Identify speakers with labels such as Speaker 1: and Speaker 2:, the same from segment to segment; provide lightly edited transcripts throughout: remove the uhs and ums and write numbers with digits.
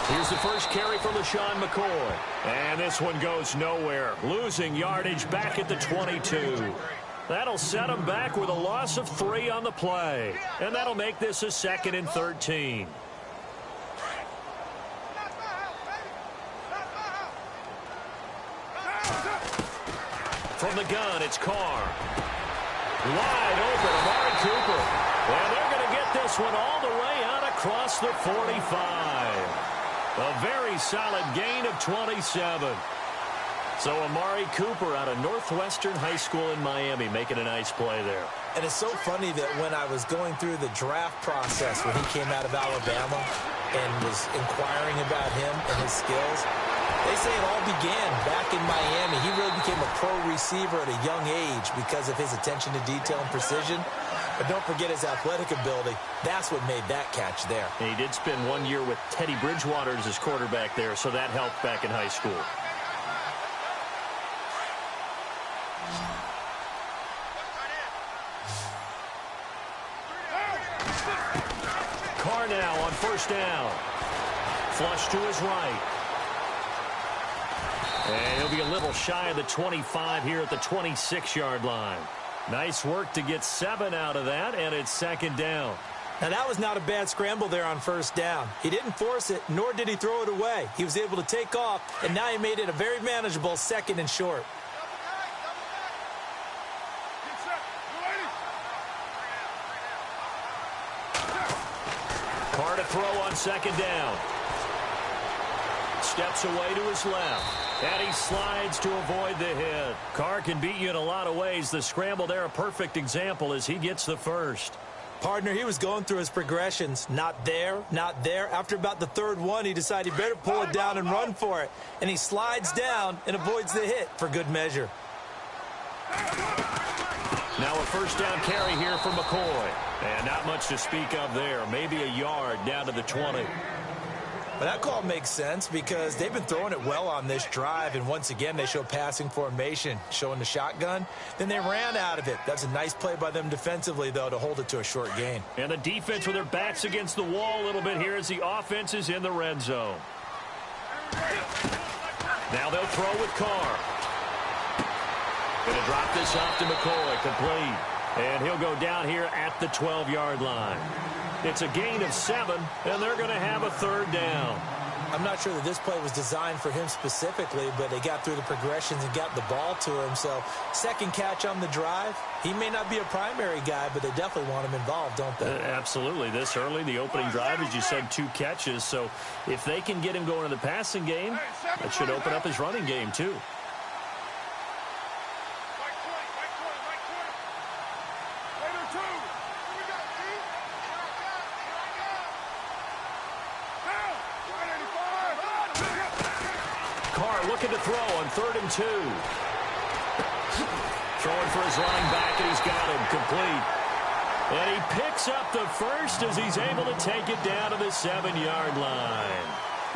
Speaker 1: Here's the first carry for LaShawn McCoy. And this one goes nowhere. Losing yardage back at the 22. That'll set him back with a loss of 3 on the play. And that'll make this a 2nd and 13. From the gun, it's Carr. Wide open, Amari Cooper. And they're going to get this one all the way out across the 45. A very solid gain of 27. So Amari Cooper out of Northwestern High School in Miami making a nice play there.
Speaker 2: And it's so funny that when I was going through the draft process when he came out of Alabama and was inquiring about him and his skills, they say it all began back in Miami. He really became a pro receiver at a young age because of his attention to detail and precision. But don't forget his athletic ability. That's what made that catch there.
Speaker 1: And he did spend 1 year with Teddy Bridgewater as his quarterback there, so that helped back in high school. Carr now on first down. Flush to his right. And he'll be a little shy of the 25 here at the 26-yard line. Nice work to get 7 out of that, and it's 2nd down.
Speaker 2: Now, that was not a bad scramble there on first down. He didn't force it, nor did he throw it away. He was able to take off, and now he made it a very manageable 2nd and short.
Speaker 1: Carr to throw on 2nd down. Steps away to his left. And he slides to avoid the hit. Carr can beat you in a lot of ways. The scramble there, a perfect example as he gets the first.
Speaker 2: Partner, he was going through his progressions. Not there, not there. After about the 3rd one, he decided he better pull it down and run for it. And he slides down and avoids the hit for good measure.
Speaker 1: Now a first down carry here for McCoy. And not much to speak of there. Maybe a yard down to the 20.
Speaker 2: But that call makes sense because they've been throwing it well on this drive, and once again they show passing formation, showing the shotgun. Then they ran out of it. That's a nice play by them defensively, though, to hold it to a short gain.
Speaker 1: And the defense with their backs against the wall a little bit here as the offense is in the red zone. Now they'll throw with Carr. Going to drop this off to McCoy, complete. And he'll go down here at the 12-yard line. It's a gain of 7, and they're going to have a 3rd down.
Speaker 2: I'm not sure that this play was designed for him specifically, but they got through the progressions and got the ball to him. So, 2nd catch on the drive. He may not be a primary guy, but they definitely want him involved, don't they?
Speaker 1: Absolutely. This early, the opening drive, as you said, 2 catches. So, if they can get him going in the passing game, that should open up his running game, too. Looking to throw on 3rd and 2. Throwing for his running back, and he's got him complete. And he picks up the first as he's able to take it down to the 7-yard line.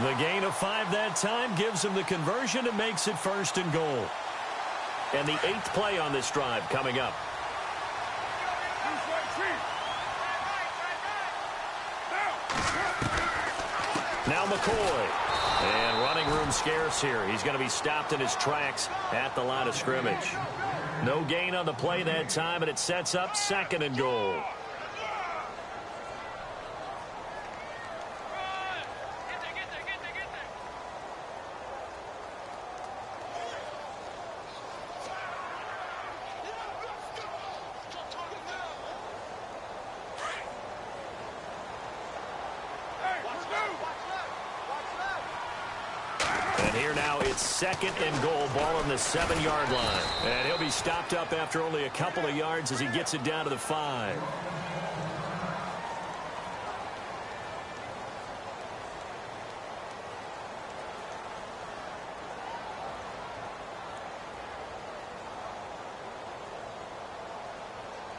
Speaker 1: The gain of 5 that time gives him the conversion and makes it 1st and goal. And the 8th play on this drive coming up. Now McCoy. And running room scarce here. He's going to be stopped in his tracks at the line of scrimmage. No gain on the play that time, and it sets up 2nd and goal. And here now it's 2nd and goal, ball on the 7-yard line. And he'll be stopped up after only a couple of yards as he gets it down to the 5.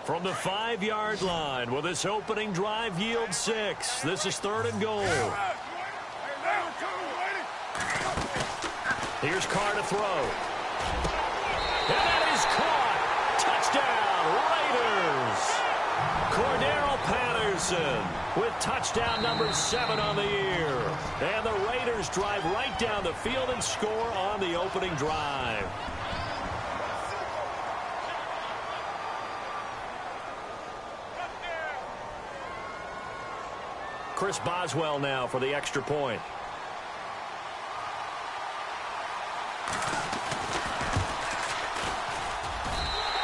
Speaker 1: From the 5-yard line, will this opening drive yield 6? This is 3rd and goal. Here's Carr to throw. And that is caught. Touchdown, Raiders. Cordero Patterson Johnson with touchdown number 7 on the year. And the Raiders drive right down the field and score on the opening drive. Chris Boswell now for the extra point.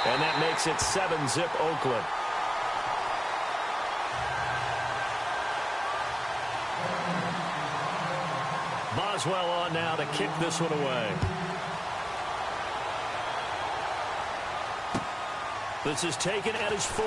Speaker 1: And that makes it 7-zip Oakland. Boswell on now to kick this one away. This is taken at his 4.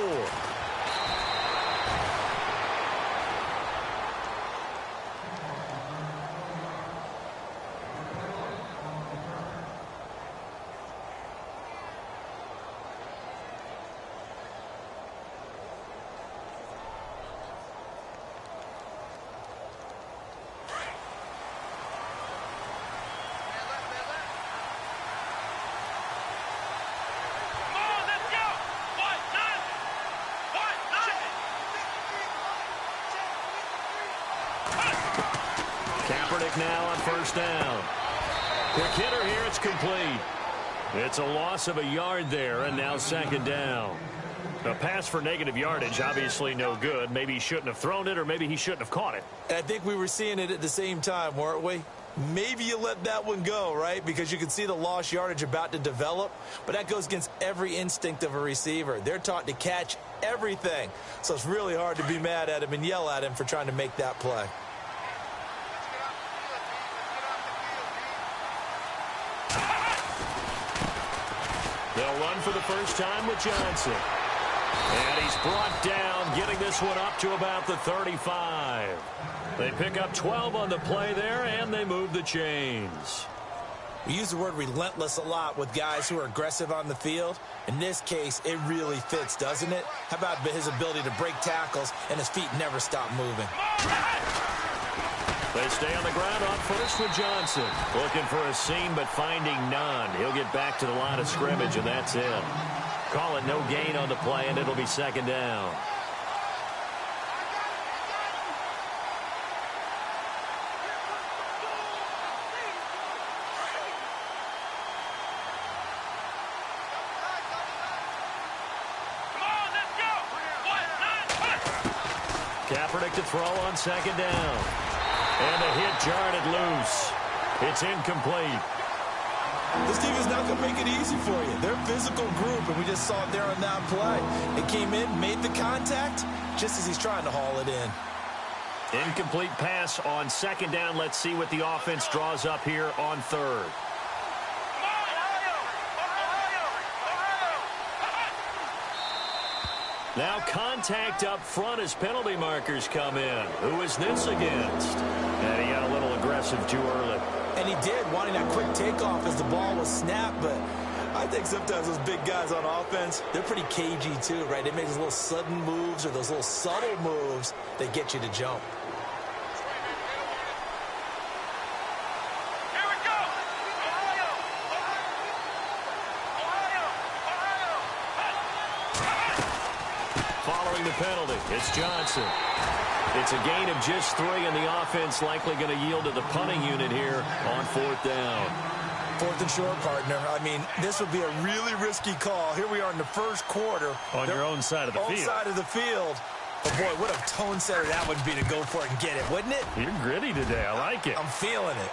Speaker 1: Now on first down. Quick hitter here. It's complete. It's a loss of a yard there, and now second down. A pass for negative yardage, obviously no good. Maybe he shouldn't have thrown it, or maybe he shouldn't have caught it.
Speaker 2: I think we were seeing it at the same time, weren't we? Maybe you let that one go, right? Because you can see the lost yardage about to develop. But that goes against every instinct of a receiver. They're taught to catch everything. So it's really hard to be mad at him and yell at him for trying to make that play.
Speaker 1: They'll run for the first time with Johnson. And he's brought down, getting this one up to about the 35. They pick up 12 on the play there, and they move the chains.
Speaker 2: We use the word relentless a lot with guys who are aggressive on the field. In this case, it really fits, doesn't it? How about his ability to break tackles and his feet never stop moving?
Speaker 1: They stay on the ground on first with Johnson. Looking for a seam, but finding none. He'll get back to the line of scrimmage, and that's it. Call it no gain on the play, and it'll be second down. Kaepernick to throw on second down. And the hit jarred it loose. It's incomplete.
Speaker 2: This team is not going to make it easy for you. They're a physical group, and we just saw it there on that play. It came in, made the contact, just as he's trying to haul it in.
Speaker 1: Incomplete pass on second down. Let's see what the offense draws up here on third. Now contact up front as penalty markers come in. Who is this against? And he got a little aggressive too early.
Speaker 2: And he did, wanting that quick takeoff as the ball was snapped. But I think sometimes those big guys on offense, they're pretty cagey too, right? They make those little sudden moves or those little subtle moves that get you to jump.
Speaker 1: Following the penalty, it's Johnson. It's a gain of just 3, and the offense likely going to yield to the punting unit here on fourth down.
Speaker 2: Fourth and short, partner. I mean, this would be a really risky call. Here we are in the first quarter.
Speaker 1: On your own side of the field.
Speaker 2: Own side of the field. But, boy, what a tone setter that would be to go for it and get it, wouldn't it?
Speaker 1: You're gritty today. I like it.
Speaker 2: I'm feeling it.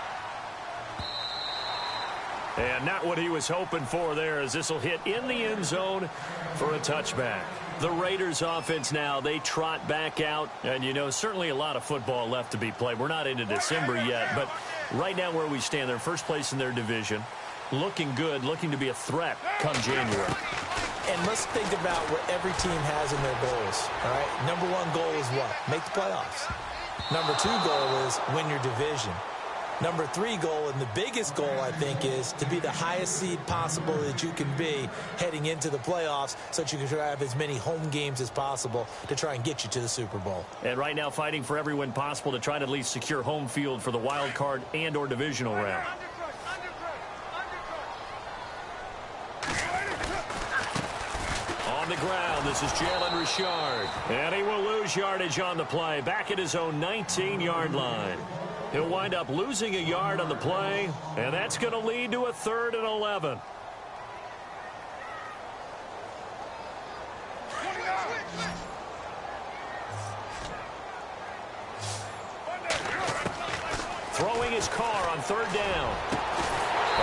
Speaker 1: And not what he was hoping for there, as this will hit in the end zone for a touchback. The Raiders offense now, they trot back out. And, you know, certainly a lot of football left to be played. We're not into December yet. But right now where we stand, they're first place in their division. Looking good, looking to be a threat come January.
Speaker 2: And let's think about what every team has in their goals. All right, number 1 goal is what? Make the playoffs. Number 2 goal is win your division. Number 3 goal, and the biggest goal, I think, is to be the highest seed possible that you can be heading into the playoffs so that you can have as many home games as possible to try and get you to the Super Bowl.
Speaker 1: And right now fighting for every win possible to try to at least secure home field for the wild card and or divisional round. On On the ground, this is Jalen Richard. And he will lose yardage on the play, back at his own 19-yard line. He'll wind up losing a yard on the play, and that's going to lead to a 3rd and 11. Throwing his car on 3rd down.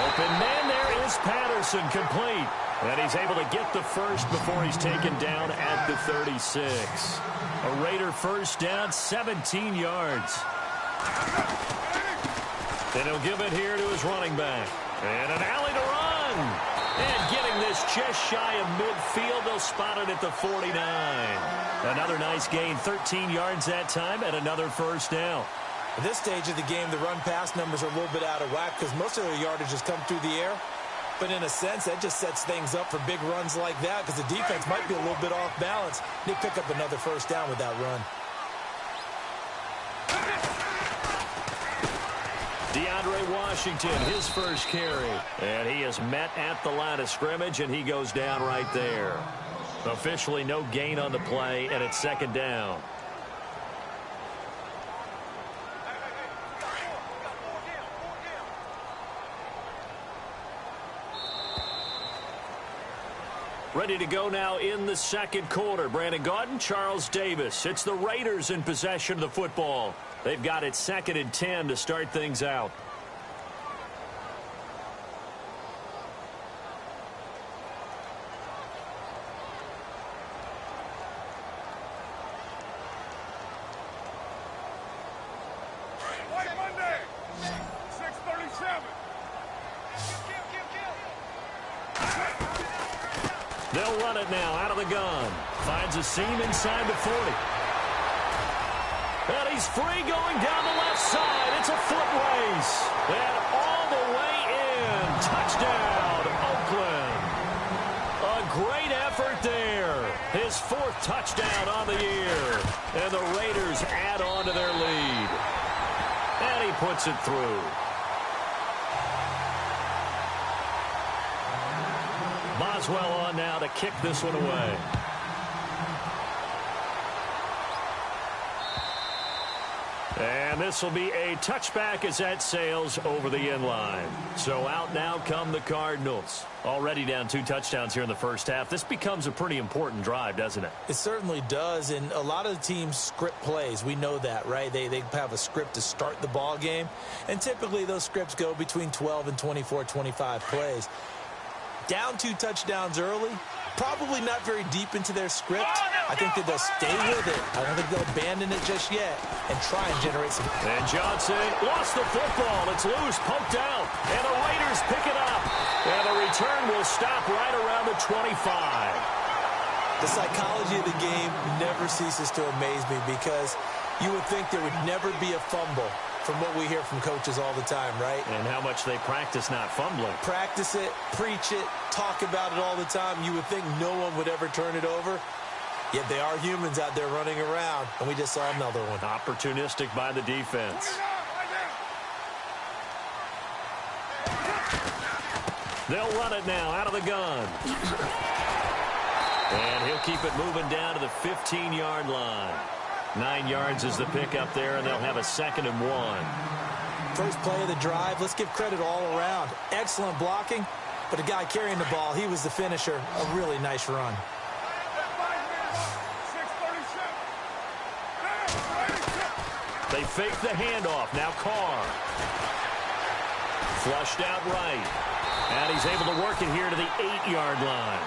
Speaker 1: Open man, there is Patterson, complete. And he's able to get the first before he's taken down at the 36. A Raider first down, 17 yards. Then he'll give it here to his running back. And an alley to run. And getting this just shy of midfield. They'll spot it at the 49. Another nice gain, 13 yards that time, and another first down.
Speaker 2: At this stage of the game, the run-pass numbers are a little bit out of whack because most of their yardage has come through the air. But in a sense, that just sets things up for big runs like that because the defense might be a little bit off balance. They pick up another first down with that run.
Speaker 1: DeAndre Washington, his first carry. And he is met at the line of scrimmage, and he goes down right there. Officially no gain on the play, and it's 2nd down. Ready to go now in the 2nd quarter. Brandon Gaudin, Charles Davis. It's the Raiders in possession of the football. They've got it 2nd and 10 to start things out. They'll run it now out of the gun. Finds a seam inside the 40. And he's free going down the left side. It's a foot race. And all the way in. Touchdown, Oakland. A great effort there. His 4th touchdown on the year. And the Raiders add on to their lead. And he puts it through. Boswell on now to kick this one away. And this will be a touchback as that sails over the end line. So out now come the Cardinals. Already down 2 touchdowns here in the first half. This becomes a pretty important drive, doesn't it? It
Speaker 2: certainly does, and a lot of the teams script plays. We know that, right? They have a script to start the ball game, and typically those scripts go between 12 and 24, 25 plays. Down 2 touchdowns early, probably not very deep into their script. I think that they'll stay with it. I don't think they'll abandon it just yet and try and generate some.
Speaker 1: And Johnson lost the football. It's loose, poked out, and the Raiders pick it up. And the return will stop right around the 25.
Speaker 2: The psychology of the game never ceases to amaze me because you would think there would never be a fumble from what we hear from coaches all the time, right?
Speaker 1: And how much they practice not fumbling.
Speaker 2: Practice it, preach it, talk about it all the time. You would think no one would ever turn it over. Yet they are humans out there running around, and we just saw another one.
Speaker 1: Opportunistic by the defense. They'll run it now out of the gun. And he'll keep it moving down to the 15-yard line. 9 yards is the pickup there, and they'll have a 2nd and 1.
Speaker 2: First play of the drive. Let's give credit all around. Excellent blocking, but the guy carrying the ball, he was the finisher. A really nice run.
Speaker 1: They fake the handoff. Now Carr. Flushed out right. And he's able to work it here to the 8-yard line.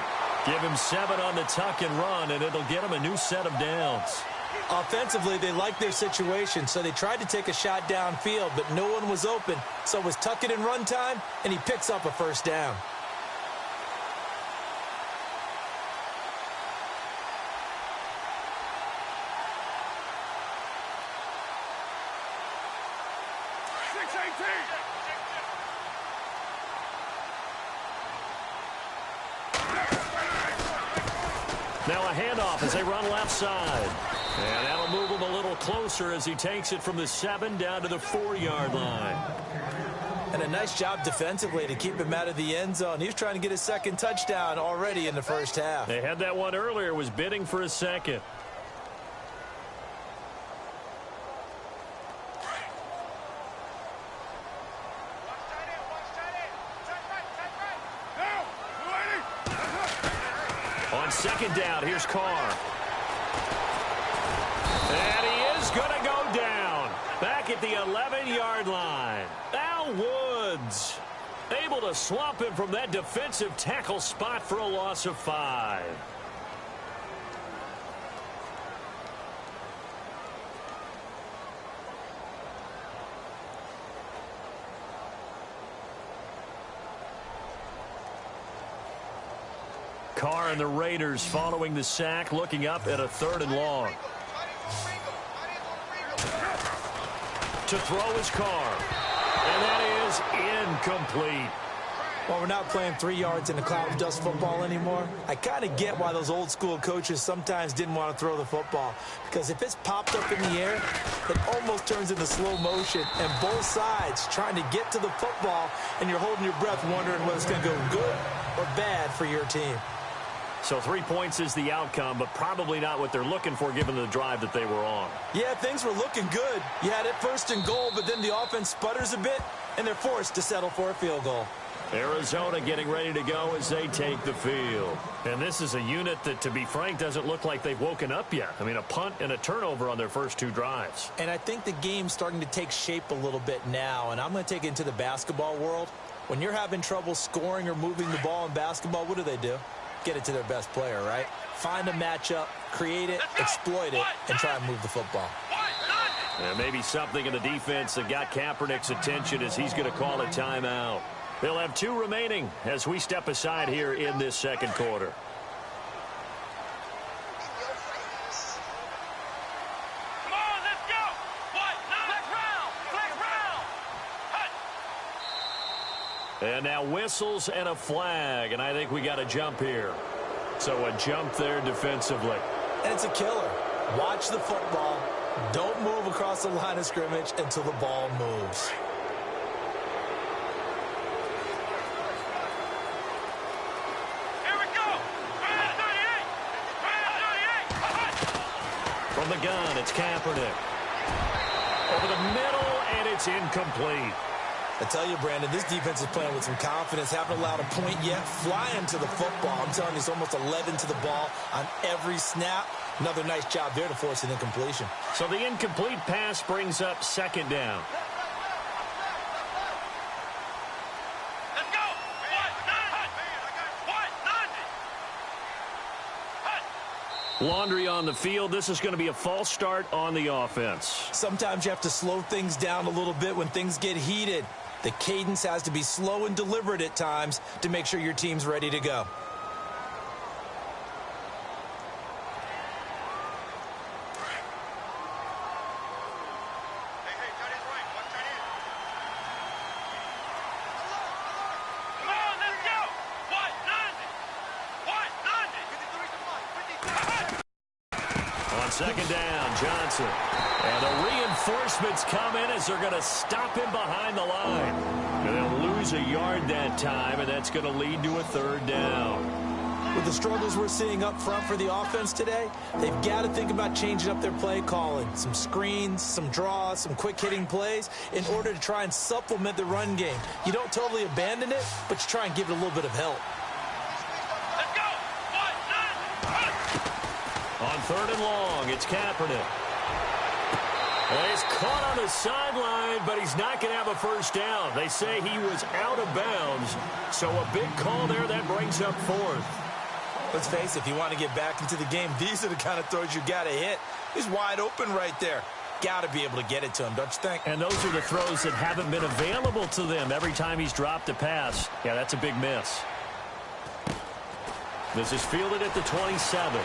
Speaker 1: Give him 7 on the tuck and run, and it'll get him a new set of downs.
Speaker 2: Offensively, they liked their situation, so they tried to take a shot downfield, but no one was open. So it was tuck it and run time, and he picks up a first down.
Speaker 1: Now a handoff as they run left side. And that'll move him a little closer as he takes it from the 7 down to the 4-yard line.
Speaker 2: And a nice job defensively to keep him out of the end zone. He was trying to get his second touchdown already in the first half.
Speaker 1: They had that one earlier, was bidding for a second. On second down, here's Carr. And he is going to go down. Back at the 11-yard line. Al Woods able to swamp him from that defensive tackle spot for a loss of 5. Carr and the Raiders following the sack, looking up at a 3rd and long. To throw is Carr. And that is incomplete.
Speaker 2: Well, we're not playing 3 yards in a cloud of dust football anymore. I kind of get why those old school coaches sometimes didn't want to throw the football. Because if it's popped up in the air, it almost turns into slow motion. And both sides trying to get to the football, and you're holding your breath wondering whether it's going to go good or bad for your team.
Speaker 1: So 3 points is the outcome, but probably not what they're looking for given the drive that they were on.
Speaker 2: Yeah, things were looking good. You had it 1st and goal, but then the offense sputters a bit, and they're forced to settle for a field goal.
Speaker 1: Arizona getting ready to go as they take the field. And this is a unit that, to be frank, doesn't look like they've woken up yet. I mean, a punt and a turnover on their first 2 drives.
Speaker 2: And I think the game's starting to take shape a little bit now, and I'm going to take it into the basketball world. When you're having trouble scoring or moving the ball in basketball, what do? Get it to their best player, right? Find a matchup, create it, exploit it, and try and move the football.
Speaker 1: And maybe something in the defense that got Kaepernick's attention as he's going to call a timeout. They'll have 2 remaining as we step aside here in this second quarter.
Speaker 3: Come on, let's go! Flex round!
Speaker 1: And now whistles and a flag, and I think we got a jump here. So a jump there defensively.
Speaker 2: And it's a killer. Watch the football. Don't move across the line of scrimmage until the ball moves.
Speaker 3: Here we go! Round 38!
Speaker 1: From the gun, it's Kaepernick. Over the middle, and it's incomplete.
Speaker 2: I tell you, Brandon, this defense is playing with some confidence. Haven't allowed a point yet. Flying to the football. I'm telling you, it's almost 11 to the ball on every snap. Another nice job there to force an incompletion.
Speaker 1: So the incomplete pass brings up 2nd down.
Speaker 3: Let's go!
Speaker 1: Laundry on the field. This is going to be a false start on the offense.
Speaker 2: Sometimes you have to slow things down a little bit when things get heated. The cadence has to be slow and deliberate at times to make sure your team's ready to go.
Speaker 1: Second down, Johnson. And the reinforcements come in as they're going to stop him behind the line. And they'll lose a yard that time, and that's going to lead to a 3rd down.
Speaker 2: With the struggles we're seeing up front for the offense today, they've got to think about changing up their play calling. Some screens, some draws, some quick-hitting plays in order to try and supplement the run game. You don't totally abandon it, but you try and give it a little bit of help.
Speaker 1: On 3rd and long, it's Kaepernick. And he's caught on the sideline, but he's not going to have a first down. They say he was out of bounds, so a big call there that brings up 4th.
Speaker 2: Let's face it, if you want to get back into the game, these are the kind of throws you got to hit. He's wide open right there. Got to be able to get it to him, don't you think?
Speaker 1: And those are the throws that haven't been available to them every time he's dropped a pass. Yeah, that's a big miss. This is fielded at the 27.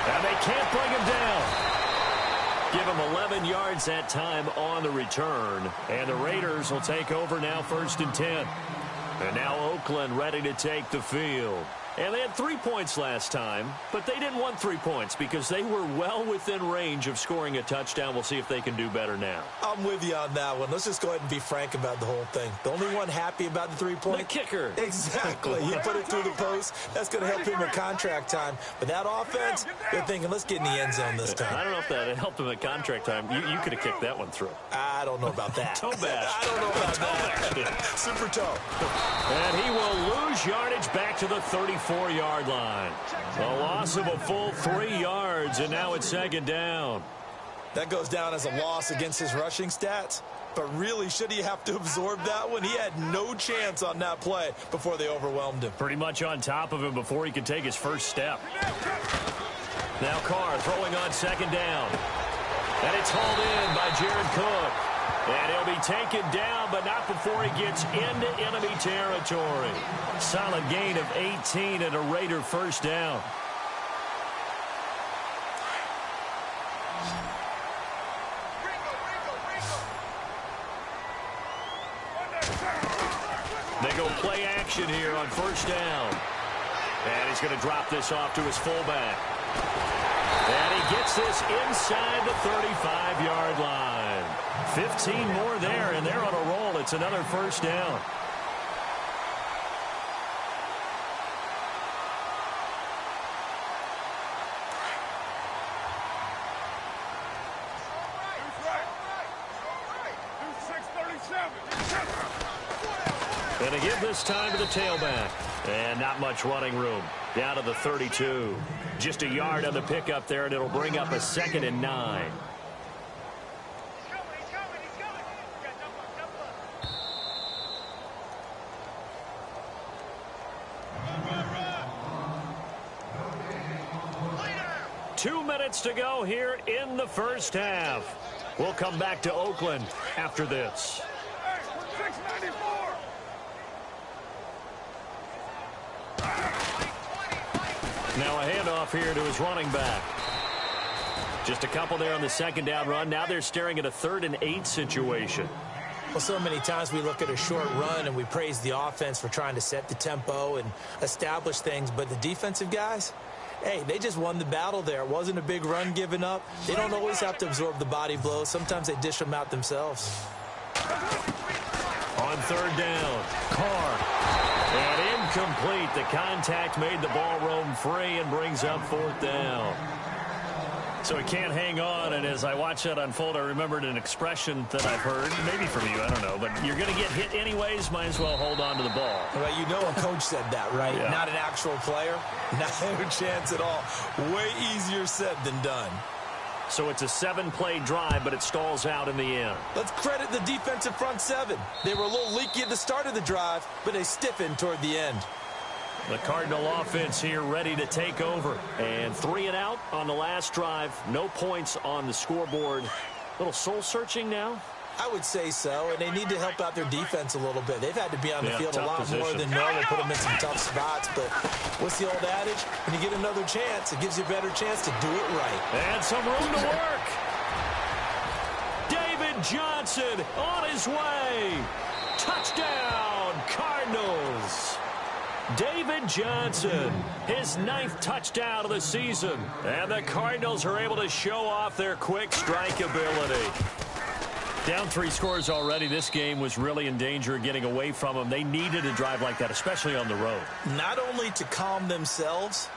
Speaker 1: And they can't bring him down. Give him 11 yards that time on the return. And the Raiders will take over now 1st and 10. And now Oakland ready to take the field. And they had 3 points last time, but they didn't want 3 points because they were well within range of scoring a touchdown. We'll see if they can do better now.
Speaker 2: I'm with you on that one. Let's just go ahead and be frank about the whole thing. The only one happy about the 3-point?
Speaker 1: The kicker.
Speaker 2: Exactly. He put it through the post. That's going to help him at contract time. But that offense, they're thinking, let's get in the end zone this time.
Speaker 1: I don't know if that helped him at contract time. You could have kicked that one through.
Speaker 2: I don't know about that.
Speaker 1: Toe bash.
Speaker 2: I don't know about that. Super toe.
Speaker 1: And he will lose yardage back to the 34-yard line. A loss of a full 3 yards, and now it's second down.
Speaker 2: That goes down as a loss against his rushing stats. But really, should he have to absorb that one? He had no chance on that play before they overwhelmed him.
Speaker 1: Pretty much on top of him before he could take his first step. Now Carr throwing on second down. And it's hauled in by Jared Cook. And he'll be taken down, but not before he gets into enemy territory. Solid gain of 18 and a Raider first down. They go play action here on first down. And he's going to drop this off to his fullback. And he gets this inside the 35-yard line. 15 more there, and they're on a roll. It's another first down. And to give this time to the tailback. And not much running room. Down to the 32. Just a yard on the pickup there, and it'll bring up a 2nd and 9.
Speaker 3: He's coming.
Speaker 1: 2 minutes to go here in the first half. We'll come back to Oakland after this. Now a handoff here to his running back. Just a couple there on the second down run. Now they're staring at a 3rd and 8 situation.
Speaker 2: Well, so many times we look at a short run and we praise the offense for trying to set the tempo and establish things, but the defensive guys, hey, they just won the battle there. It wasn't a big run given up. They don't always have to absorb the body blows. Sometimes they dish them out themselves.
Speaker 1: On 3rd down, Carr. And incomplete. The contact made the ball roam free and brings up 4th down. So he can't hang on, and as I watch that unfold, I remembered an expression that I've heard, maybe from you, I don't know, but you're going to get hit anyways, might as well hold on to the ball.
Speaker 2: Well, you know a coach said that, right?
Speaker 1: Yeah.
Speaker 2: Not an actual player. No chance at all. Way easier said than done.
Speaker 1: So it's a 7-play drive, but it stalls out in the end.
Speaker 2: Let's credit the defensive front 7. They were a little leaky at the start of the drive, but they stiffened toward the end.
Speaker 1: The Cardinal offense here ready to take over. And 3 and out on the last drive. No points on the scoreboard. A little soul-searching now?
Speaker 2: I would say so, and they need to help out their defense a little bit. They've had to be on the field a lot more than normal, put them in some tough spots. But what's the old adage? When you get another chance, it gives you a better chance to do it right.
Speaker 1: And some room to work. David Johnson on his way. Touchdown, Cardinals. David Johnson, his 9th touchdown of the season. And the Cardinals are able to show off their quick strike ability. Down 3 scores already. This game was really in danger of getting away from them. They needed a drive like that, especially on the road.
Speaker 2: Not only to calm themselves,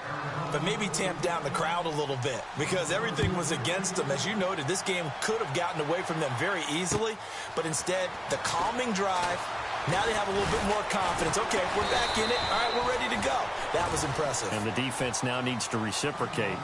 Speaker 2: but maybe tamp down the crowd a little bit because everything was against them. As you noted, this game could have gotten away from them very easily, but instead, the calming drive, now they have a little bit more confidence. Okay, we're back in it. All right, we're ready to go. That was impressive.
Speaker 1: And the defense now needs to reciprocate.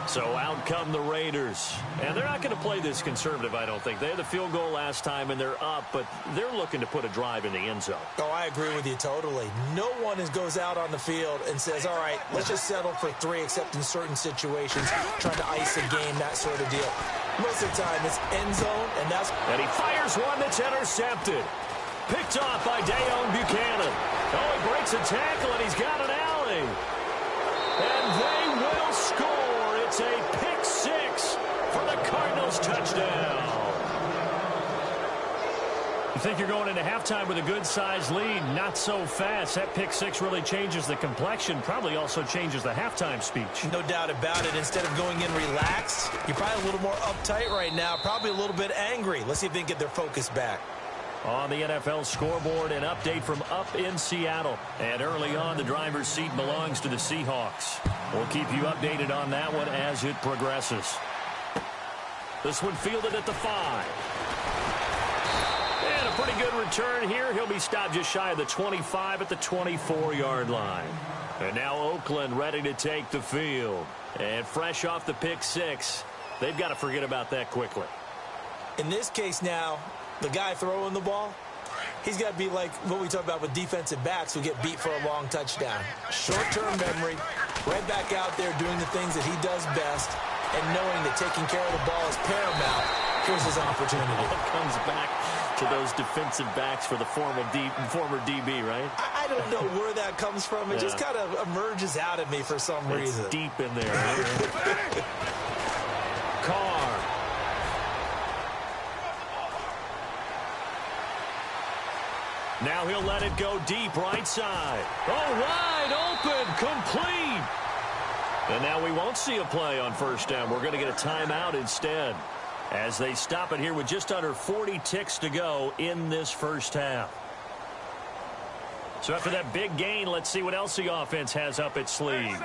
Speaker 1: So out come the Raiders. And they're not going to play this conservative, I don't think. They had the field goal last time, and they're up, but they're looking to put a drive in the end zone.
Speaker 2: Oh, I agree with you totally. No one goes out on the field and says, all right, let's just settle for 3, except in certain situations, trying to ice a game, that sort of deal. Most of the time, it's end zone, and that's...
Speaker 1: And he fires one that's intercepted. Picked off by Dayon Buchanan. Oh, he breaks a tackle, and he's got an alley. And they will score. It's a pick 6 for the Cardinals touchdown. You think you're going into halftime with a good-sized lead. Not so fast. That pick six really changes the complexion. Probably also changes the halftime speech.
Speaker 2: No doubt about it. Instead of going in relaxed, you're probably a little more uptight right now. Probably a little bit angry. Let's see if they can get their focus back.
Speaker 1: On the NFL scoreboard, an update from up in Seattle. And early on, the driver's seat belongs to the Seahawks. We'll keep you updated on that one as it progresses. This one fielded at the 5. And a pretty good return here. He'll be stopped just shy of the 25 at the 24-yard line. And now Oakland ready to take the field. And fresh off the pick six, they've got to forget about that quickly.
Speaker 2: In this case now, the guy throwing the ball, he's got to be like what we talk about with defensive backs who get beat for a long touchdown. Short-term memory, right back out there doing the things that he does best, and knowing that taking care of the ball is paramount. Here's his opportunity.
Speaker 1: It comes back to those defensive backs for the former DB, right?
Speaker 2: I don't know where that comes from. It just kind of emerges out of me for some reason.
Speaker 1: It's deep in there. Carr. Now he'll let it go deep right side. Oh, wide open, complete. And now we won't see a play on first down. We're going to get a timeout instead as they stop it here with just under 40 ticks to go in this first half. So after that big gain, let's see what else the offense has up its sleeve.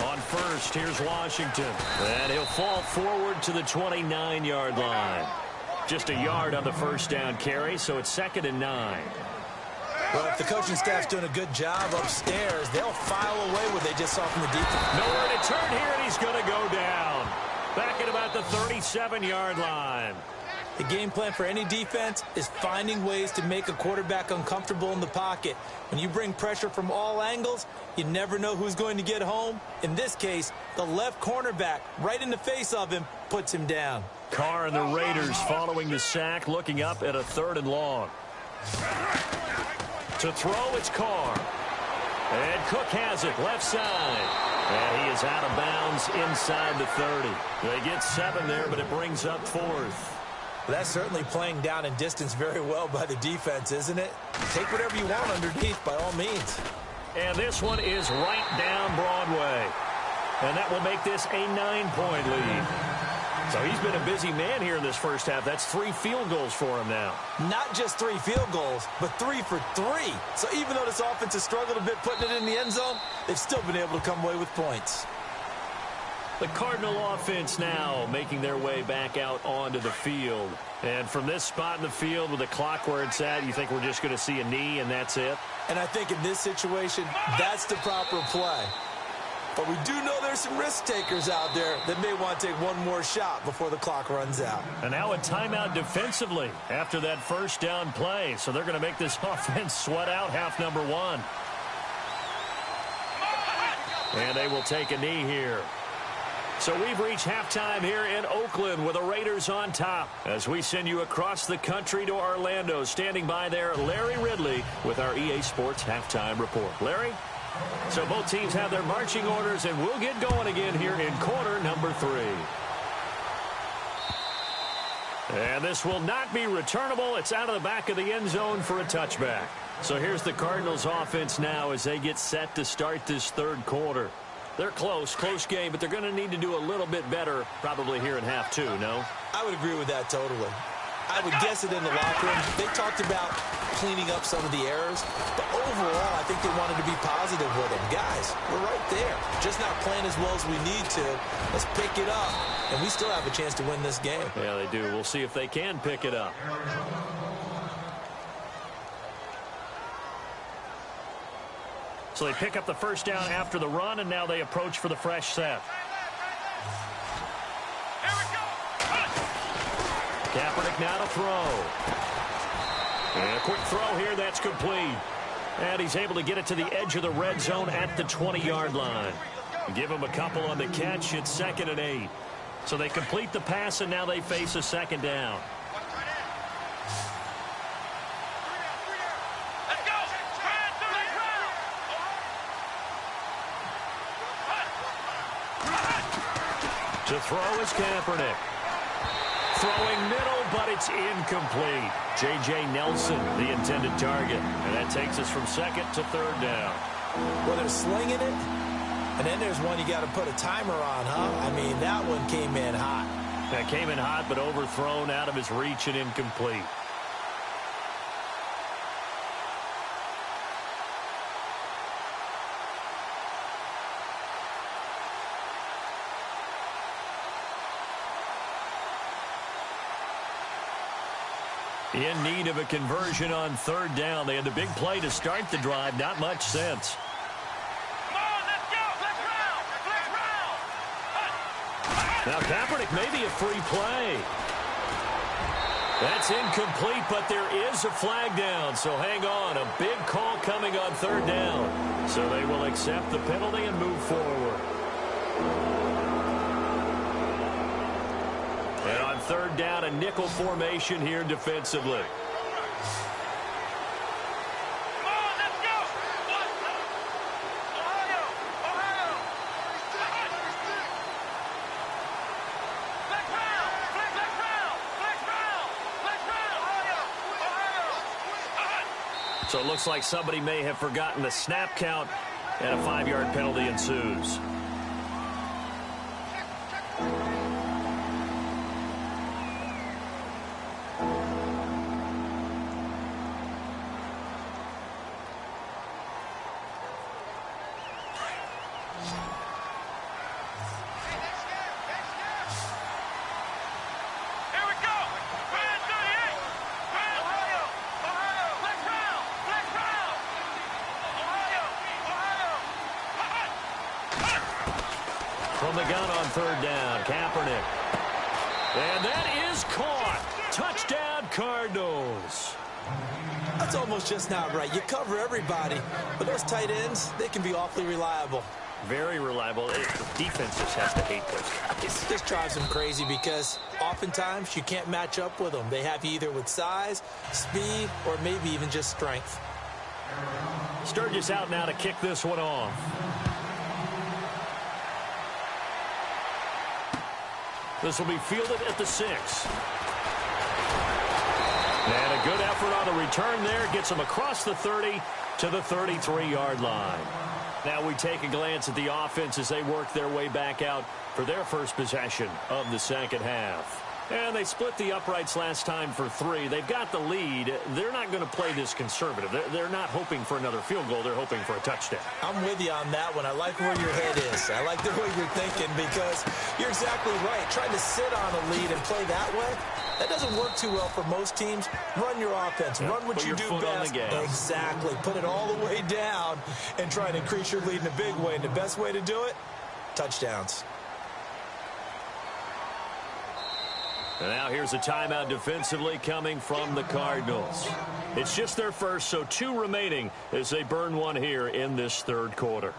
Speaker 1: On first, here's Washington. And he'll fall forward to the 29-yard line. Just a yard on the first down carry, so it's 2nd and 9.
Speaker 2: Well, if the coaching staff's doing a good job upstairs, they'll file away what they just saw from the defense.
Speaker 1: Nowhere to turn here, and he's going to go down. Back at about the 37-yard line.
Speaker 2: The game plan for any defense is finding ways to make a quarterback uncomfortable in the pocket. When you bring pressure from all angles, you never know who's going to get home. In this case, the left cornerback, right in the face of him, puts him down.
Speaker 1: Carr and the Raiders following the sack, looking up at a 3rd and long. To throw, it's Carr. And Cook has it, left side. And he is out of bounds inside the 30. They get 7 there, but it brings up 4th.
Speaker 2: That's certainly playing down in distance very well by the defense, isn't it? Take whatever you want underneath, by all means.
Speaker 1: And this one is right down Broadway. And that will make this a 9-point lead. So he's been a busy man here in this first half. That's 3 field goals for him now. Not
Speaker 2: just 3 field goals, but 3 for 3. So even though this offense has struggled a bit putting it in the end zone, they've still been able to come away with points.
Speaker 1: The Cardinal offense now making their way back out onto the field. And from this spot in the field with the clock where it's at, you think we're just going to see a knee and that's it?
Speaker 2: And I think in this situation, that's the proper play. But we do know there's some risk takers out there that may want to take one more shot before the clock runs out.
Speaker 1: And now a timeout defensively after that first down play. So they're going to make this offense sweat out half number 1. And they will take a knee here. So we've reached halftime here in Oakland with the Raiders on top. As we send you across the country to Orlando, standing by there, Larry Ridley with our EA Sports Halftime Report. Larry? So both teams have their marching orders, and we'll get going again here in quarter number 3. And this will not be returnable. It's out of the back of the end zone for a touchback. So here's the Cardinals offense now as they get set to start this third quarter. They're close game, but they're going to need to do a little bit better probably here in half 2, no?
Speaker 2: I would agree with that totally. I would guess it in the locker room. They talked about cleaning up some of the errors, but overall, I think they wanted to be positive with them. Guys, we're right there. Just not playing as well as we need to. Let's pick it up, and we still have a chance to win this game.
Speaker 1: Yeah, they do. We'll see if they can pick it up. So they pick up the first down after the run, and now they approach for the fresh set. Kaepernick now to throw. And a quick throw here, that's complete. And he's able to get it to the edge of the red zone at the 20-yard line. Give him a couple on the catch. It's 2nd and 8. So they complete the pass, and now they face a 2nd down. To throw is Kaepernick. Throwing middle, but it's incomplete. J.J. Nelson, the intended target. And that takes us from second to third down.
Speaker 2: Well, they're slinging it, and then there's one you got to put a timer on, huh? I mean, that one came in hot.
Speaker 1: That came in hot, but overthrown out of his reach and incomplete. In need of a conversion on third down. They had the big play to start the drive. Not much sense.
Speaker 3: Come on, let's go. Let's round.
Speaker 1: Now Kaepernick may be a free play. That's incomplete, but there is a flag down. So hang on. A big call coming on third down. So they will accept the penalty and move forward. And on third down, a nickel formation here defensively.
Speaker 3: Come on, let's go. Ohio. Flex round. Ohio.
Speaker 1: So it looks like somebody may have forgotten the snap count, and a 5-yard penalty ensues. From the gun on third down, Kaepernick. And that is caught. Touchdown, Cardinals.
Speaker 2: That's almost just not right. You cover everybody, but those tight ends, they can be awfully reliable.
Speaker 1: Very reliable. Defense just has to hate those guys.
Speaker 2: This drives them crazy because oftentimes you can't match up with them. They have you either with size, speed, or maybe even just strength.
Speaker 1: Sturgis out now to kick this one off. This will be fielded at the 6. And a good effort on the return there. Gets them across the 30 to the 33-yard line. Now we take a glance at the offense as they work their way back out for their first possession of the second half. And they split the uprights last time for 3. They've got the lead. They're not going to play this conservative. They're not hoping for another field goal. They're hoping for a touchdown.
Speaker 2: I'm with you on that one. I like where your head is. I like the way you're thinking because you're exactly right. Trying to sit on a lead and play that way, that doesn't work too well for most teams. Run your offense. Run what you do best. Exactly. Put it all the way down and try to increase your lead in a big way. And the best way to do it, touchdowns.
Speaker 1: And now here's a timeout defensively coming from the Cardinals. It's just their first, so 2 remaining as they burn one here in this third quarter.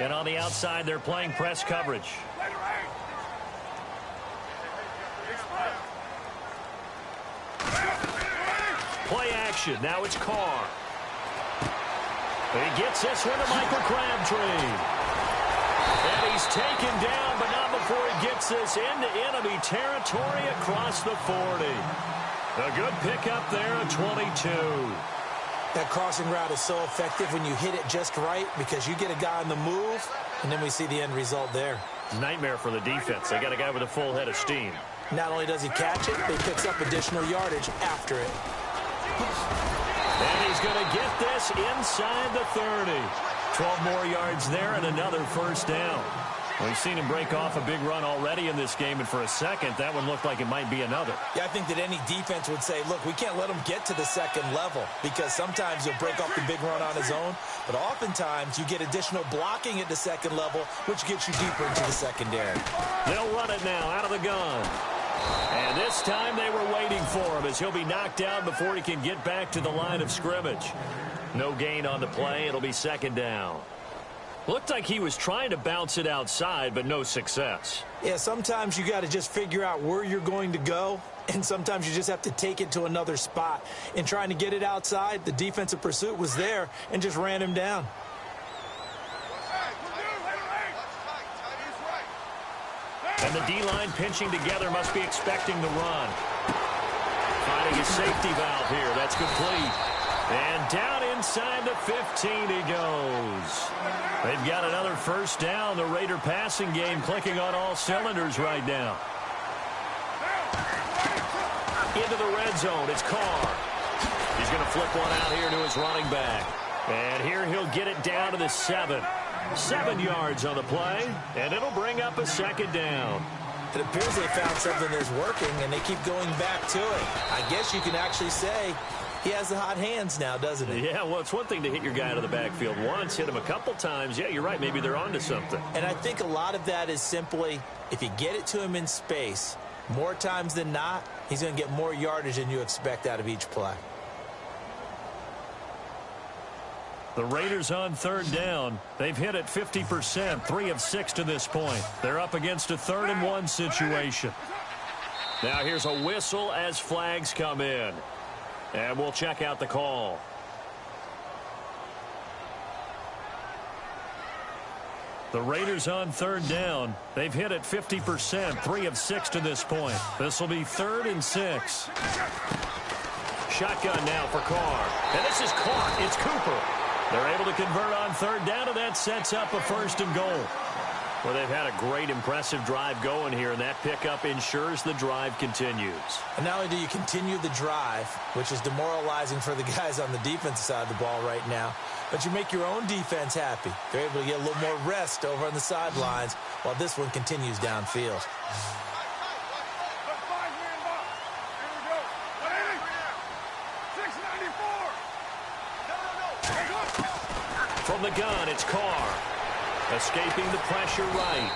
Speaker 1: And on the outside, they're playing press coverage. Play action. Now it's Carr. He gets this one to Michael Crabtree. And he's taken down, but not before he gets this into enemy territory across the 40. A good pickup there at 22.
Speaker 2: That crossing route is so effective when you hit it just right because you get a guy on the move, and then we see the end result there.
Speaker 1: Nightmare for the defense. They got a guy with a full head of steam.
Speaker 2: Not only does he catch it, but he picks up additional yardage after it.
Speaker 1: And he's going to get this inside the 30. 12 more yards there and another first down. We've seen him break off a big run already in this game, and for a second, that one looked like it might be another.
Speaker 2: Yeah, I think that any defense would say, look, we can't let him get to the second level because sometimes he'll break off the big run on his own, but oftentimes you get additional blocking at the second level, which gets you deeper into the secondary.
Speaker 1: They'll run it now out of the gun. And this time they were waiting for him as he'll be knocked down before he can get back to the line of scrimmage. No gain on the play. It'll be second down. Looked like he was trying to bounce it outside, but no success.
Speaker 2: Yeah, sometimes you got to just figure out where you're going to go, and sometimes you just have to take it to another spot. In trying to get it outside, the defensive pursuit was there and just ran him down.
Speaker 1: And the D-line pinching together must be expecting the run. Finding a safety valve here. That's complete. And down inside the 15 he goes. They've got another first down. The Raider passing game clicking on all cylinders right now. Into the red zone. It's Carr. He's going to flip one out here to his running back. And here he'll get it down to the 7. 7 yards on the play, and it'll bring up a second down.
Speaker 2: It appears they found something that's working, and they keep going back to it. I guess you can actually say he has the hot hands now, doesn't he?
Speaker 1: Yeah, well, it's one thing to hit your guy out of the backfield once, hit him a couple times. Yeah, you're right. Maybe they're onto something.
Speaker 2: And I think a lot of that is simply if you get it to him in space, more times than not, he's going to get more yardage than you expect out of each play.
Speaker 1: The Raiders on third down. They've hit it 50%, 3 of 6 to this point. They're up against a 3rd and 1 situation. Now here's a whistle as flags come in. And we'll check out the call. The Raiders on third down. They've hit it 50%, 3 of 6 to this point. This will be 3rd and 6. Shotgun now for Carr. And this is caught. It's Cooper. They're able to convert on third down, and that sets up a 1st and goal. Well, they've had a great, impressive drive going here, and that pickup ensures the drive continues.
Speaker 2: And not only do you continue the drive, which is demoralizing for the guys on the defensive side of the ball right now, but you make your own defense happy. They're able to get a little more rest over on the sidelines while this one continues downfield.
Speaker 1: From the gun, it's Carr. Escaping the pressure right.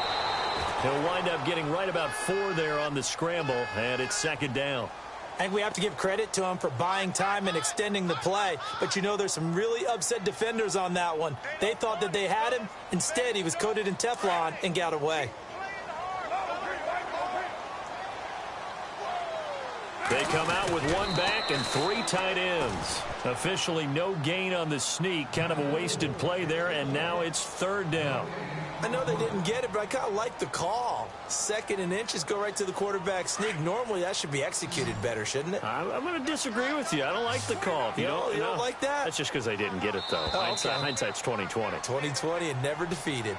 Speaker 1: He'll wind up getting right about 4 there on the scramble, and it's 2nd down.
Speaker 2: I think we have to give credit to him for buying time and extending the play, but you know there's some really upset defenders on that one. They thought that they had him. Instead, he was coated in Teflon and got away.
Speaker 1: They come out with 1 back and 3 tight ends. Officially no gain on the sneak. Kind of a wasted play there, and now it's 3rd down.
Speaker 2: I know they didn't get it, but I kind of like the call. 2nd and inches, go right to the quarterback sneak. Normally, that should be executed better, shouldn't it?
Speaker 1: I'm going to disagree with you. I don't like the call.
Speaker 2: You don't like that?
Speaker 1: That's just because they didn't get it, though.
Speaker 2: Oh, okay.
Speaker 1: Hindsight's 20/20.
Speaker 2: 20/20 and never defeated.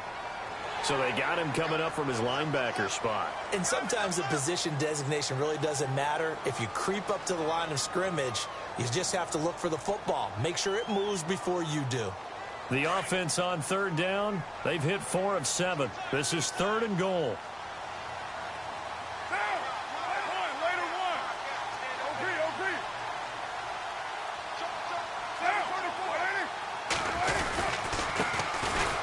Speaker 1: So they got him coming up from his linebacker spot.
Speaker 2: And sometimes the position designation really doesn't matter. If you creep up to the line of scrimmage, you just have to look for the football. Make sure it moves before you do.
Speaker 1: The offense on third down, they've hit 4 of 7. This is 3rd and goal.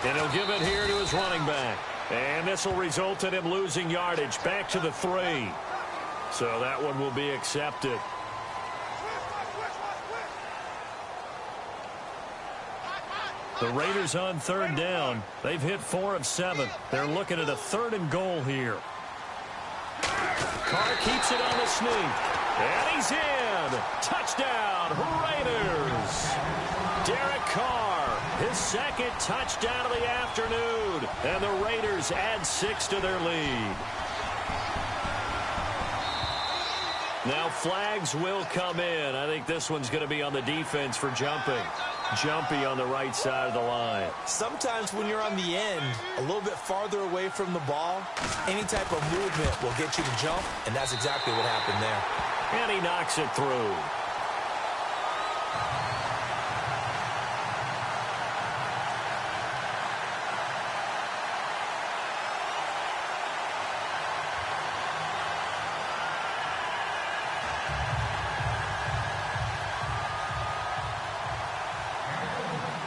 Speaker 1: And he'll give it here to his running back. And this will result in him losing yardage back to the 3. So that one will be accepted. The Raiders on third down. They've hit 4 of 7. They're looking at a 3rd and goal here. Carr keeps it on the sneak. And he's in. Touchdown, Raiders. Derek Carr, his 2nd touchdown of the afternoon. And the Raiders add 6 to their lead. Now flags will come in. I think this one's going to be on the defense for jumping. Jumpy on the right side of the line.
Speaker 2: Sometimes when you're on the end, a little bit farther away from the ball, any type of movement will get you to jump, and that's exactly what happened there.
Speaker 1: And he knocks it through.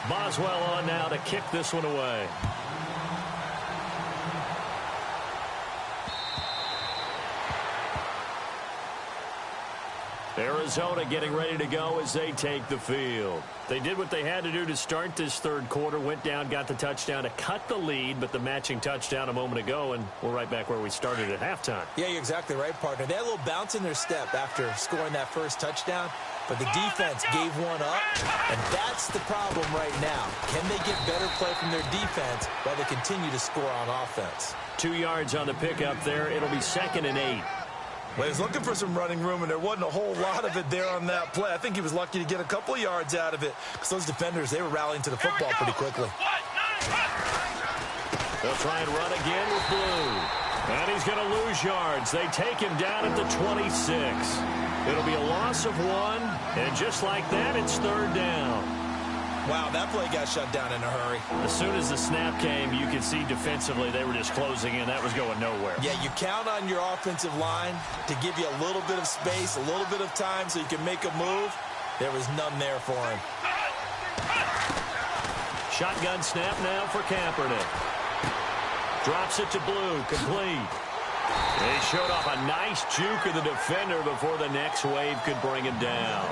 Speaker 1: Boswell on now to kick this one away. Arizona getting ready to go as they take the field. They did what they had to do to start this third quarter, went down, got the touchdown to cut the lead, but the matching touchdown a moment ago, and we're right back where we started at halftime.
Speaker 2: Yeah, you're exactly right, partner. They had a little bounce in their step after scoring that first touchdown, but the defense gave one up, and that's the problem right now. Can they get better play from their defense while they continue to score on offense?
Speaker 1: 2 yards on the pickup there. It'll be 2nd and 8.
Speaker 4: Well, he was looking for some running room, and there wasn't a whole lot of it there on that play. I think he was lucky to get a couple of yards out of it because those defenders, they were rallying to the football pretty quickly.
Speaker 1: They'll try and run again with Blue. And he's going to lose yards. They take him down at the 26. It'll be a loss of 1, and just like that, it's 3rd down.
Speaker 2: Wow, that play got shut down in a hurry.
Speaker 1: As soon as the snap came, you could see defensively they were just closing in. That was going nowhere.
Speaker 2: Yeah, you count on your offensive line to give you a little bit of space, a little bit of time so you can make a move. There was none there for him.
Speaker 1: Shotgun snap now for Kaepernick. Drops it to Blue, complete. He showed off a nice juke of the defender before the next wave could bring him down.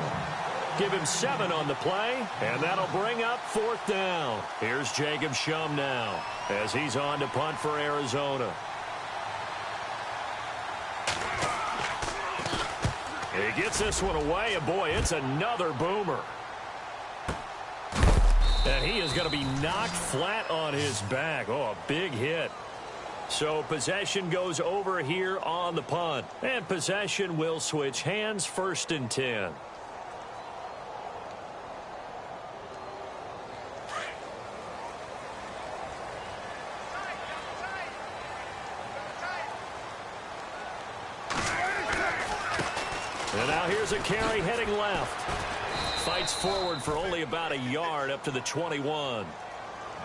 Speaker 1: Give him 7 on the play, and that'll bring up 4th down. Here's Jacob Shum now as he's on to punt for Arizona. He gets this one away, and boy, it's another boomer. And he is going to be knocked flat on his back. Oh, a big hit. So possession goes over here on the punt. And possession will switch hands, 1st and 10. And now here's a carry heading left. Fights forward for only about a yard up to the 21.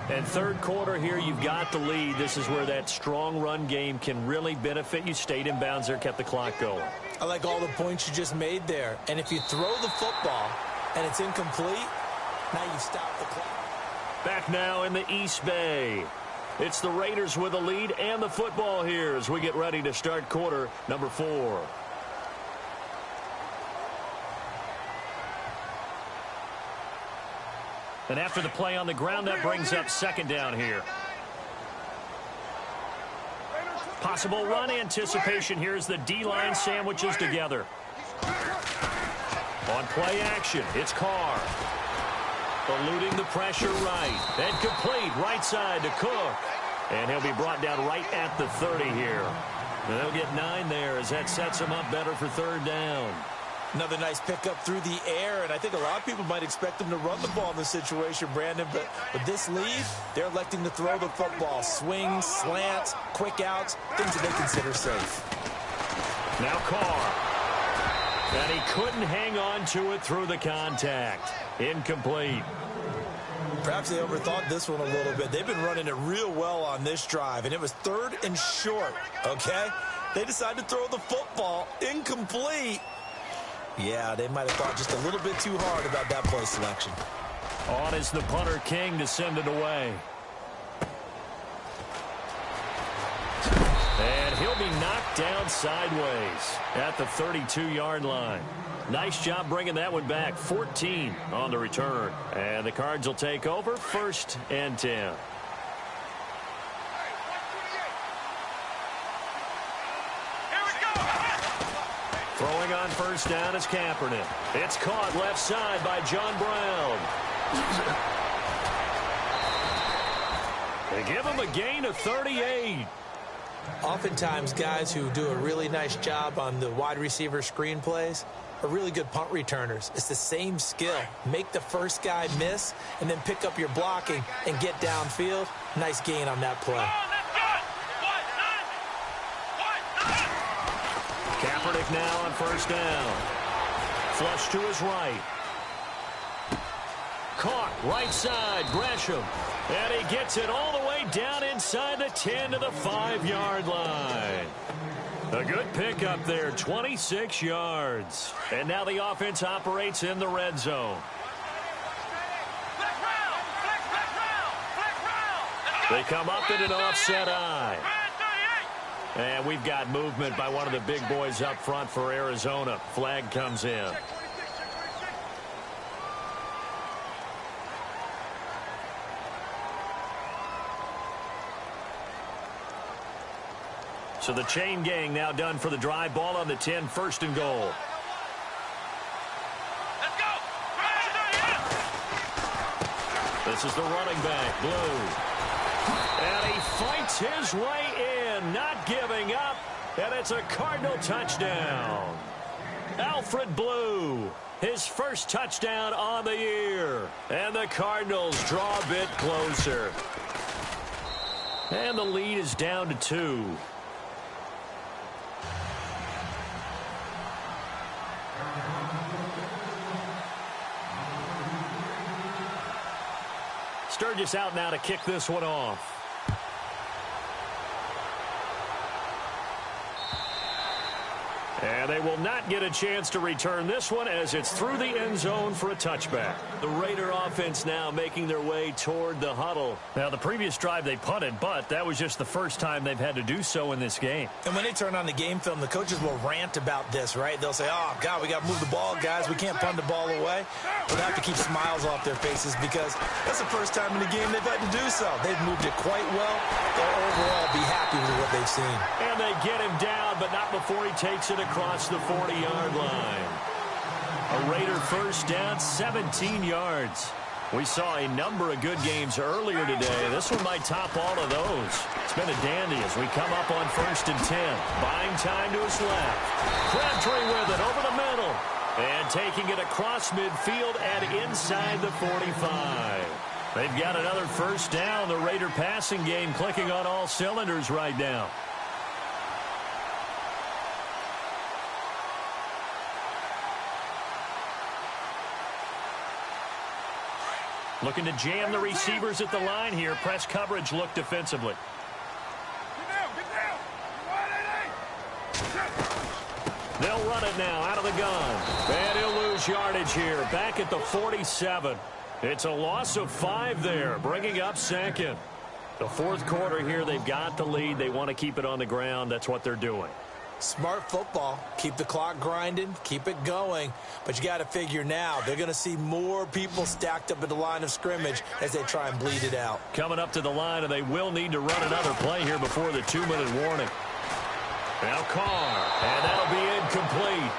Speaker 1: And third quarter here, you've got the lead. This is where that strong run game can really benefit you. Stayed in bounds there, kept the clock going.
Speaker 2: I like all the points you just made there. And if you throw the football and it's incomplete, now you've stopped the clock.
Speaker 1: Back now in the East Bay. It's the Raiders with the lead and the football here as we get ready to start quarter number 4. And after the play on the ground, that brings up 2nd down here. Possible run anticipation here as the D-line sandwiches together. On play action, it's Carr. Eluding the pressure right. And complete right side to Cook. And he'll be brought down right at the 30 here. And they'll get 9 there as that sets him up better for 3rd down.
Speaker 2: Another nice pickup through the air, and I think a lot of people might expect him to run the ball in this situation, Brandon, but with this lead, they're electing to throw the football. Swings, slants, quick outs, things that they consider safe.
Speaker 1: Now Carr. And he couldn't hang on to it through the contact. Incomplete.
Speaker 2: Perhaps they overthought this one a little bit. They've been running it real well on this drive, and it was 3rd and short, okay? They decided to throw the football. Incomplete. Yeah, they might have thought just a little bit too hard about that play selection.
Speaker 1: On is the punter King to send it away. And he'll be knocked down sideways at the 32-yard line. Nice job bringing that one back. 14 on the return. And the Cards will take over, 1st and 10. Throwing on 1st down is Kaepernick. It's caught left side by John Brown. They give him a gain of 38.
Speaker 2: Oftentimes, guys who do a really nice job on the wide receiver screen plays are really good punt returners. It's the same skill. Make the first guy miss and then pick up your blocking and get downfield. Nice gain on that play.
Speaker 1: Kaepernick now on 1st down. Flush to his right. Caught right side, Gresham. And he gets it all the way down inside the 10 to the 5-yard line. A good pickup there, 26 yards. And now the offense operates in the red zone. They come up in an offset eye. And we've got movement by one of the big boys up front for Arizona. Flag comes in. So the chain gang now done for the drive. Ball on the 10, first and goal.
Speaker 3: Let's go.
Speaker 1: This is the running back, Blue. And he fights his way in, not giving up. And it's a Cardinal touchdown. Alfred Blue, his first touchdown on the year. And the Cardinals draw a bit closer. And the lead is down to 2. Sturgis out now to kick this one off. And they will not get a chance to return this one as it's through the end zone for a touchback. The Raider offense now making their way toward the huddle. Now, the previous drive they punted, but that was just the first time they've had to do so in this game.
Speaker 2: And when they turn on the game film, the coaches will rant about this, right? They'll say, oh, God, we got to move the ball, guys. We can't punt the ball away. We'll have to keep smiles off their faces because that's the first time in the game they've had to do so. They've moved it quite well. They'll overall be happy with what they've seen.
Speaker 1: And they get him down, but not before he takes it across the 40-yard line. A Raider first down, 17 yards. We saw a number of good games earlier today. This one might top all of those. It's been a dandy as we come up on first and 10. Buying time to his left. Crabtree with it over the middle. And taking it across midfield and inside the 45. They've got another first down. The Raider passing game clicking on all cylinders right now. Looking to jam the receivers at the line here. Press coverage look defensively. They'll run it now out of the gun. And he'll lose yardage here. Back at the 47. It's a loss of 5 there, bringing up second. The fourth quarter here, they've got the lead. They want to keep it on the ground. That's what they're doing.
Speaker 2: Smart football. Keep the clock grinding. Keep it going. But you got to figure now, they're going to see more people stacked up at the line of scrimmage as they try and bleed it out.
Speaker 1: Coming up to the line, and they will need to run another play here before the 2-minute warning. Now Carr, and that'll be incomplete.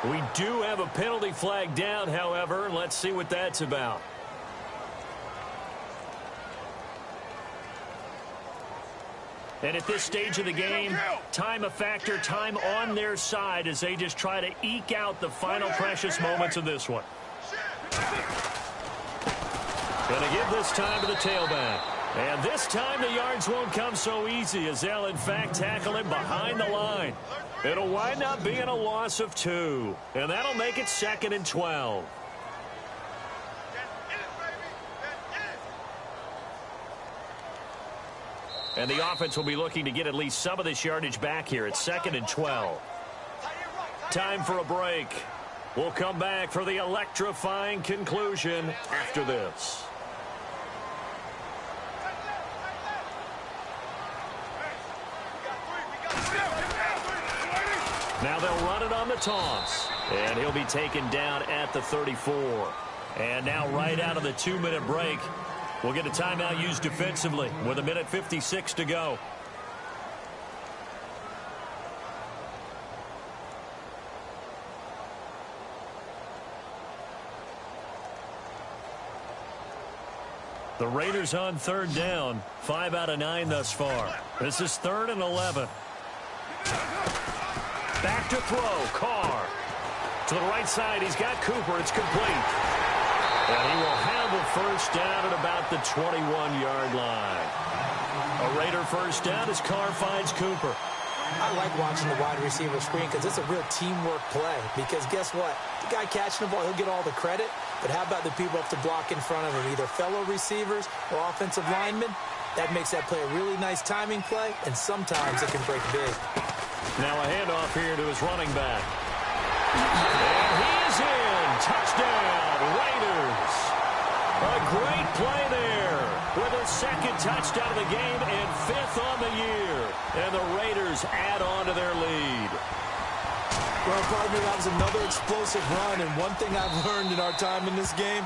Speaker 1: We do have a penalty flag down, however. Let's see what that's about. And at this stage of the game, time a factor, time on their side as they just try to eke out the final precious moments of this one. Going to give this time to the tailback. And this time the yards won't come so easy as they'll in fact tackle him behind the line. It'll wind up being a loss of 2. And that'll make it 2nd and 12. And the offense will be looking to get at least some of this yardage back here. It's 2nd and 12. Time for a break. We'll come back for the electrifying conclusion after this. Now they'll run it on the toss. And he'll be taken down at the 34. And now right out of the 2-minute break, we'll get a timeout used defensively with 1:56 to go. The Raiders on 3rd down. 5 out of 9 thus far. This is 3rd and 11. Back to throw. Carr. To the right side. He's got Cooper. It's complete. And he will have a first down at about the 21-yard line. A Raider first down as Carr finds Cooper.
Speaker 2: I like watching the wide receiver screen because it's a real teamwork play. Because guess what? The guy catching the ball, he'll get all the credit. But how about the people up to block in front of him, either fellow receivers or offensive linemen? That makes that play a really nice timing play, and sometimes it can break big.
Speaker 1: Now a handoff here to his running back. And he is in. Touchdown, Raiders. A great play there with a 2nd touchdown of the game and 5th on the year. And the Raiders Raiders add on to their lead.
Speaker 2: Well, partner, that was another explosive run, and one thing I've learned in our time in this game,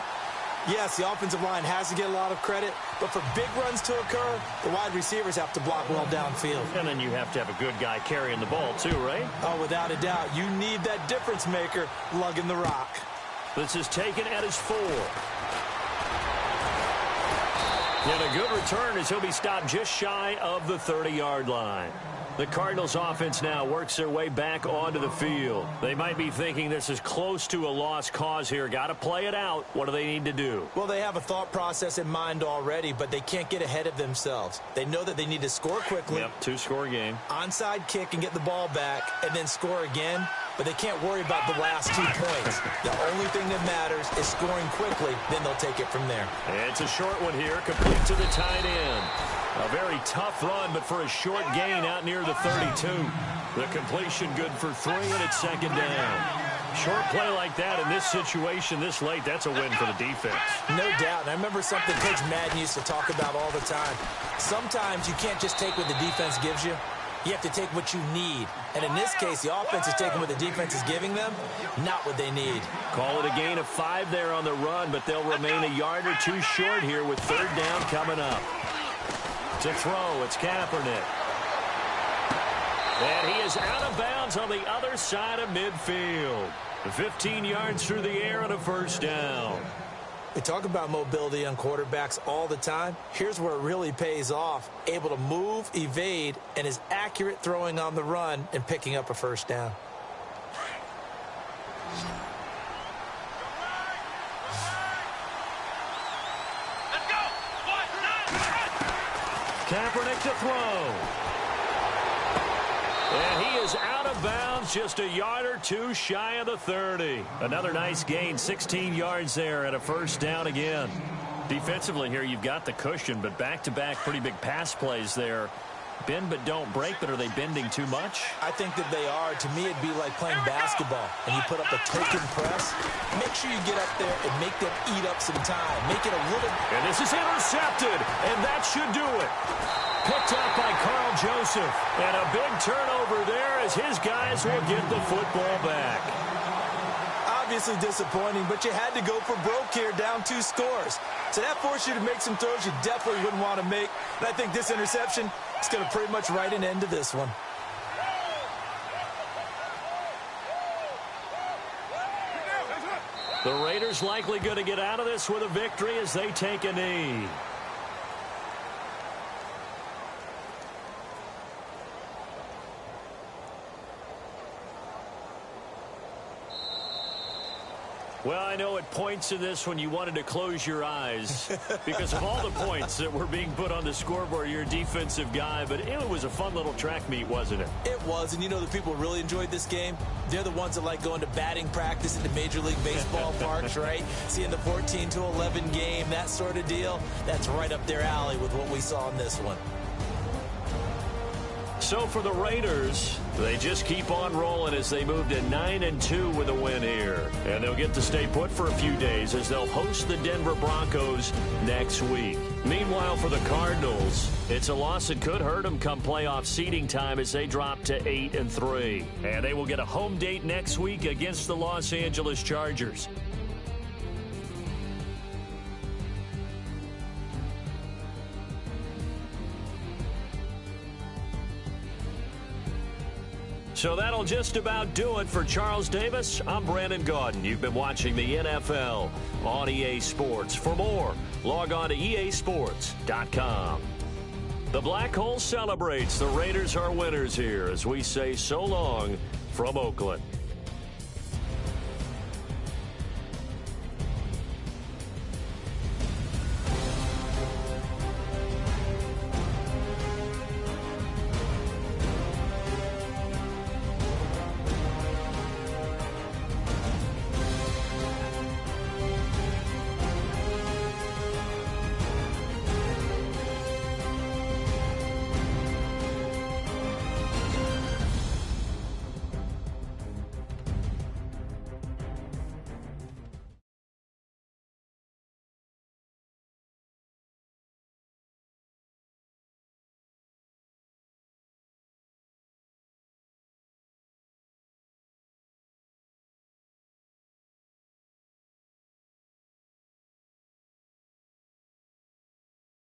Speaker 2: yes, the offensive line has to get a lot of credit, but for big runs to occur, the wide receivers have to block well downfield.
Speaker 1: And then you have to have a good guy carrying the ball too, right?
Speaker 2: Oh, without a doubt. You need that difference maker lugging the rock.
Speaker 1: This is taken at his 4. And a good return as he'll be stopped just shy of the 30-yard line. The Cardinals offense now works their way back onto the field. They might be thinking this is close to a lost cause here. Got to play it out. What do they need to do?
Speaker 2: Well, they have a thought process in mind already, but they can't get ahead of themselves. They know that they need to score quickly.
Speaker 1: Yep, 2-score game.
Speaker 2: Onside kick and get the ball back and then score again, but they can't worry about the last 2 points. The only thing that matters is scoring quickly, then they'll take it from there.
Speaker 1: It's a short one here, complete to the tight end. A very tough run, but for a short gain out near the 32. The completion good for 3, and it's second down. Short play like that in this situation this late, that's a win for the defense.
Speaker 2: No doubt. And I remember something Coach Madden used to talk about all the time. Sometimes you can't just take what the defense gives you. You have to take what you need. And in this case, the offense is taking what the defense is giving them, not what they need.
Speaker 1: Call it a gain of 5 there on the run, but they'll remain a yard or 2 short here with third down coming up. To throw, it's Kaepernick. And he is out of bounds on the other side of midfield. 15 yards through the air and a first down.
Speaker 2: We talk about mobility on quarterbacks all the time. Here's where it really pays off. Able to move, evade, and is accurate throwing on the run and picking up a first down.
Speaker 1: Kaepernick to throw. And he is out of bounds, just a yard or 2 shy of the 30. Another nice gain, 16 yards there and a first down again. Defensively here, you've got the cushion, but back-to-back pretty big pass plays there. Bend but don't break, but are they bending too much?
Speaker 2: I think that they are. To me, it'd be like playing basketball, and you put up a token press. Make sure you get up there and make them eat up some time. Make it a little...
Speaker 1: And this is intercepted, and that should do it. Picked up by Carl Joseph. And a big turnover there as his guys will get the football back.
Speaker 2: Obviously disappointing, but you had to go for broke here, down 2 scores. So that forced you to make some throws you definitely wouldn't want to make. And I think this interception is going to pretty much write an end to this one.
Speaker 1: The Raiders likely going to get out of this with a victory as they take a knee. Well, I know at points in this when you wanted to close your eyes because of all the points that were being put on the scoreboard. You're a defensive guy, but it was a fun little track meet, wasn't it?
Speaker 2: It was, and you know the people who really enjoyed this game? They're the ones that like going to batting practice at the Major League Baseball parks, right? Seeing the 14-11 game, that sort of deal. That's right up their alley with what we saw in this one.
Speaker 1: So for the Raiders, they just keep on rolling as they move to 9-2 with a win here. And they'll get to stay put for a few days as they'll host the Denver Broncos next week. Meanwhile, for the Cardinals, it's a loss that could hurt them come playoff seeding time as they drop to 8-3. And they will get a home date next week against the Los Angeles Chargers. So that'll just about do it for Charles Davis. I'm Brandon Gaudin. You've been watching the NFL on EA Sports. For more, log on to easports.com. The Black Hole celebrates. The Raiders are winners here as we say so long from Oakland.